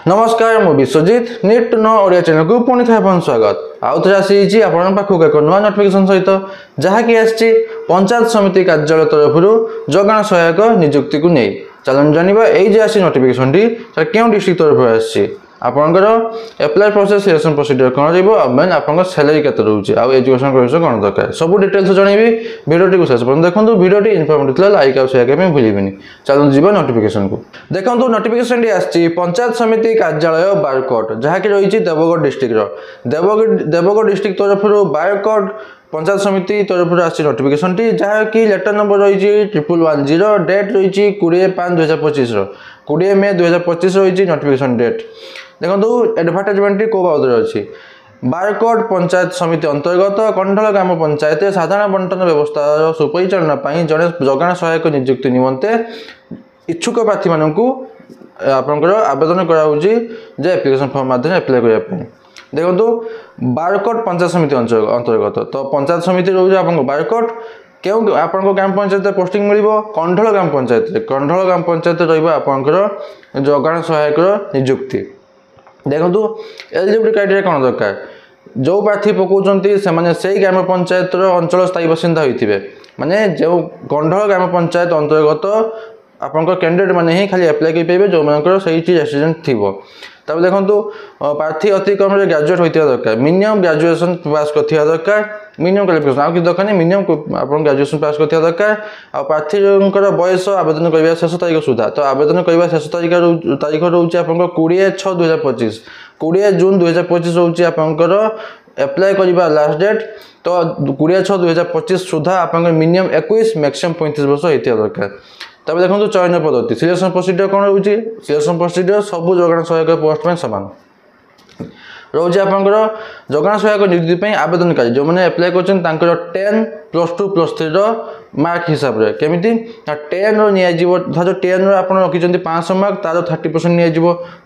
नमस्कार मु Biswajit need to know Odia channel को पुणी थे स्वागत आउ थे आसी आपण पाखक एक नुआ नोटिफिकेशन सहित जहाँकि आसी पंचायत समिति कार्यालय तरफ जगाण सहायक नियुक्ति को नहीं चलन जाना ये आसी नोटिफिकेशन टी क्यों डिस्ट्रिक्ट तरफ आसी आपंकर एप्लाय प्रोसेस सिलेक्शन प्रोसीजर कौन रही आप सैलरी के रोचे आउ एजुकेशन क्वालिफिकेशन कौन दरकार सब डिटेल्स जनइबी भिडियो शेष पर्यटन देखो भिडियो इनफर्मेटिव लाइक और शेयर करने भूलें चलते जी नोटिफिकेशन को देखो नोटिफिकेशन टी आसी पंचायत समिति कार्यालय बारकोट जहाँकि रही देवगढ़ डिस्ट्रिक्ट देवगढ़ डिस्ट्रिक्ट तरफ बारकोट पंचायत समिति तरफ आसी नोटिफिकेशन टी जहाँकि लेटर नंबर रही 1110 डेट रही 20/5/2025 20 मे 2025 रही नोटिफिकेशन डेट देखो एडवर्टाइजमेंट कौ बाबद अच्छी बारकोट पंचायत समिति अंतर्गत कंढल ग्राम पंचायत साधारण बंटन व्यवस्था सुपरिचालना जड़े जगाण सहायक नियुक्ति निमंते इच्छुक प्रार्थी मानक आपंकर आवेदन कराऊँगी जे एप्लिकेशन फॉर्म माध्यम एप्लाय करने देखो बारकोट पंचायत समिति अंतर्गत तो पंचायत समिति रोज आप बारकोट क्यों आपको ग्राम पंचायत पोस्टिंग मिल कंढल ग्राम पंचायत रहा जगाण सहायक नियुक्ति देखो एलिजिबिलिटी क्राइटेरिया कौन दरकार जो प्रार्थी पकाउछन्ति से ग्राम पंचायत अंचल स्थायी बासिंदा होते माने जो कंढल ग्राम पंचायत अंतर्गत आपंकर कैंडिडेट मैंने ही खाली एप्लाय करेंगे जो मानकर सही रेसिडेंट थी तब देखो प्रार्थी अति कम ग्रेजुएट होता दरकार मिनिमम ग्रेजुएशन पास करथिया दरकार मिनिमम क्वालिफिकेशन आउ कि दरकार नहीं मिनिमम आप ग्रेजुएशन पास करथिया दरकार आ प्रार्थी बयस आवेदन करने शेष तारीख सुधा तो आवेदन करने शेष तारीख रोचे आप 20/6/2025 20 जून 2025 रोचे आपंकर एप्लाय करने लास्ट डेट तो 20/6/2025 सुधा आप मिनिमम 21 मैक्सिमम 35 वर्ष होता दरकार तब देखो चयन पद्धति सिलेक्शन प्रोसीजर कौन रोचे सिलेक्शन प्रोसीजर सब जगाण सहायक पोस्ट में सामान रोचे आपंकर जगाण सहायक नियुक्ति आवेदनकारी जो मैंने एप्लाय कर 10 +2 मार्क हिसाब से केमी 10 धर 10 आप रखिंट 500 मार्क तार 30% नहीं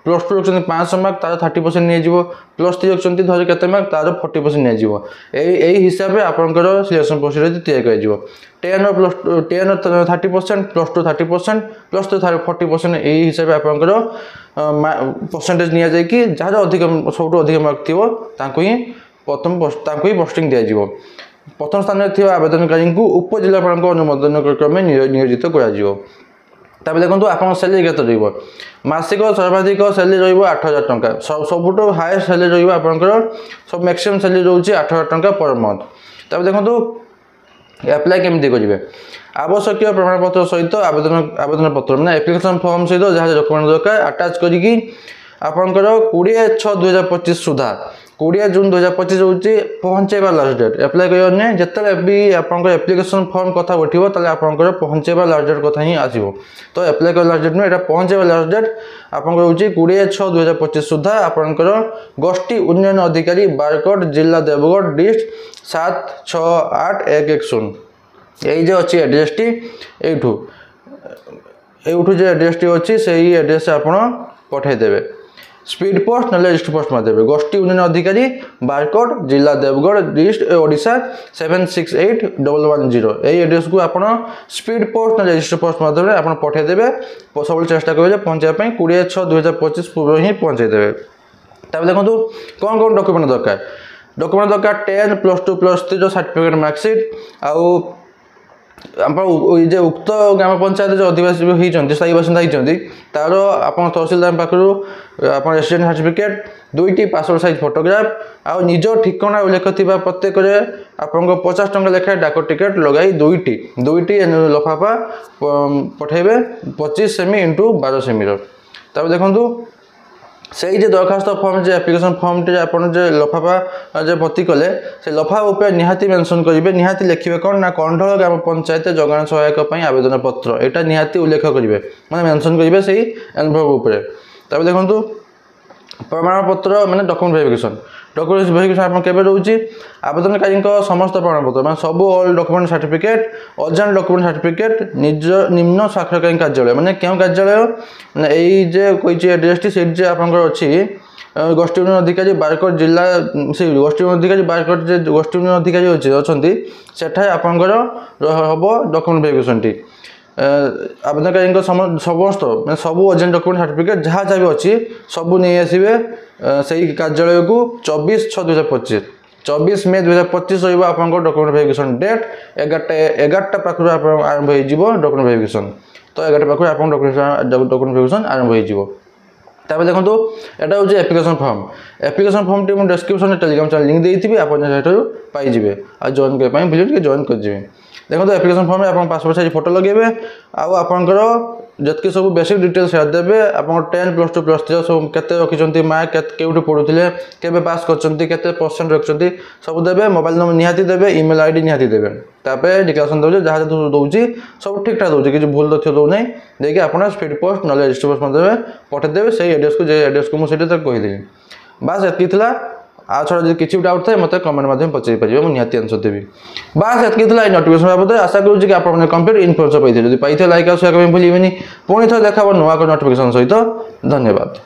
+2 रखिंट 500 मार्क तार 30% नहीं +3 रखिंट धर के मार्क तार 40% नहीं हिसाब से आपंकर सिलेक्शन प्रोसीजर तैयारी कर 10 30% +2 30% +3 40% यही हिसाब से आपंकर परसेंटेज नि जाकि जार अधिक सब अधिक मार्क थी ही प्रथम ही पोस्टिंग दिज्व प्रथम स्थान में थी आवेदनकारी को उपजिलापाल अनुमोदन क्रमे नियोजित कर देखो आप सैलरी के मासिक सर्वाधिक सैलरी रही 8,000 टंका सबुठ हाएस्ट सैलरी रही सब मैक्सिमम सैलरी रोचे 8,000 टंका पर मंथ तब देखो एप्लाय केमती करेंगे आवश्यक प्रमाणपत्र सहित आवेदन पत्र मैंने एप्लिकेशन फॉर्म सहित जहाँ डॉक्यूमेंट दरकार अटैच करी आपंकर 20/6/2025 सुधा 20 जून 2025 रोचे पहुँचेबा लास्ट डेट एप्लाय करने जिते भी आपंकर एप्लिकेशन फॉर्म कथा उठो ताले आपंकर पहुँचेबा लास्ट डेट कथा ही आसो तो एप्लाय कर लास्ट डेट नुह पहुँचेबा लास्ट डेट आपंकर रोचे 20/6/2025 सुधा आपंकर गोष्ठी उन्नयन अधिकारी बारकोट जिला देवगढ़ डिस्ट्रिक्ट 768110 यही जो अच्छी एड्रेस टी एठू जो एड्रेस टी अच्छी से एड्रेस आप पठेदेवे स्पीड पोस्ट ना लिस्ट पोस्ट माध्यम गोष्ठी उन्नयन अधिकारी बारकोट जिला देवगढ़ डिस्ट्रिक्ट ओडिशा 768110 यही एड्रेस को आप स्पीड पोस्ट ना रजिस्टर पोस्ट माध्यम आप पठेदेवे सब चेष्टा करेंगे पहुँचापी 20/6/2025 पूर्व ही पहुँचेदेवे तब देखो कौन कौन डॉक्यूमेंट दरकार 10 +2 +3 सर्टिफिकेट मार्कशीट आउ उक्त ग्राम पंचायत जो अधिवासी होती स्थायी बासिंदा होती तार आप तहसीलदार पाखु आप रेसिडेंट सर्टिफिकेट 2टी पासपोर्ट साइज फोटोग्राफ आ निज ठिकाना उल्लेख थी प्रत्येक आप 50 टंका लेखाएं डाक टिकेट लगाई 2टी लफाफा पठेबे 25 सेमी × 12 सेमी तब देखो से दरखास्त फॉर्म जो एप्लिकेशन फॉर्म टे आप लफाफा जो भर्ती कले से लफाफा निहाती मेंशन करेंगे निहाती लिखे कौन ना कंढल ग्राम पंचायत जगाण सहायक आवेदन पत्र यहाँ निहाती उल्लेख करेंगे मैंने मेंशन करेंगे से एनवेलप तब देखो प्रमाणपत्र मैंने डॉक्यूमेंट वेरिफिकेशन आप रोचे आवेदनकारी समस्त प्रमाणपत्र मैं सब all document certificate original document certificate निज निम्न स्वाक्षरकारी कार्यालय मैंने क्यों कार्यालय मैंने ये कही एड्रेस टी से आपंकर अच्छी गोष्ठी उन्नयन अधिकारी बारकोट जिला से गोष्ठी उन्नयन अधिकारी बारकोट गोष्ठी उन्नयन अधिकारी अच्छा सेठा आपंकर हम डॉक्यूमेंट वेरिफिकेशन टी आवेदनकारी समस्त मैं सबू अर्जेंट डॉक्यूमेंट सर्टिफिकेट जहाँ जहाँ भी अच्छी सबू नहीं आसवे से कार्यालय को 24/6/2025 24 मे 2025 रहा आप डॉक्यूमेंट वेरिफिकेशन डेट 11टा पाखु आरंभ हो डॉक्यूमेंट वेरिफिकेशन तो 11टा पाखु आप डॉक्यूमेंट वेरिफिकेशन आरंभ हो तापर देखो यहाँ हूँ application form T description Telegram channel link देती आप पाइबे आ जॉइन करने भूल जॉइन कर देखो एप्लिकेशन फॉर्म में आप पासपोर्ट साइज फोटो लगे आपंकर जितकी सब बेसिक डिटेल्स देवे आप 10 +2 +3 सब केते रखिंट मार्क केउठी पढ़ुले केबे पास करते परसेंट रखिंट सब देवे मोबाइल नंबर निहाती देवे ईमेल आईडी निहाती देवे तापर डिक्लेरेशन दौर जहाँ दूसरी सब ठीक ठाक दूसरी किसी भूल तथ्य दौना देखिए आप स्पीड पोस्ट ना रजिस्टर पोस्ट देवे पठेदेवे से एड्रेस को मुझे कहीदेवी बास एतकी आ छड़ा जो किसी डाउट थाए मत कमेंट माध्यम पचारि पारे मुझे निहाती आंसर देवी बास एतकी नोटिफिकेशन बाबद आशा करूँ कि आप कंप्लीट इनफॉरमेशन पाइथे जब पाइथे लाइक और शेयर करने भूलें पुणी थे देखा नुआ नोटिफिकेशन सहित धन्यवाद।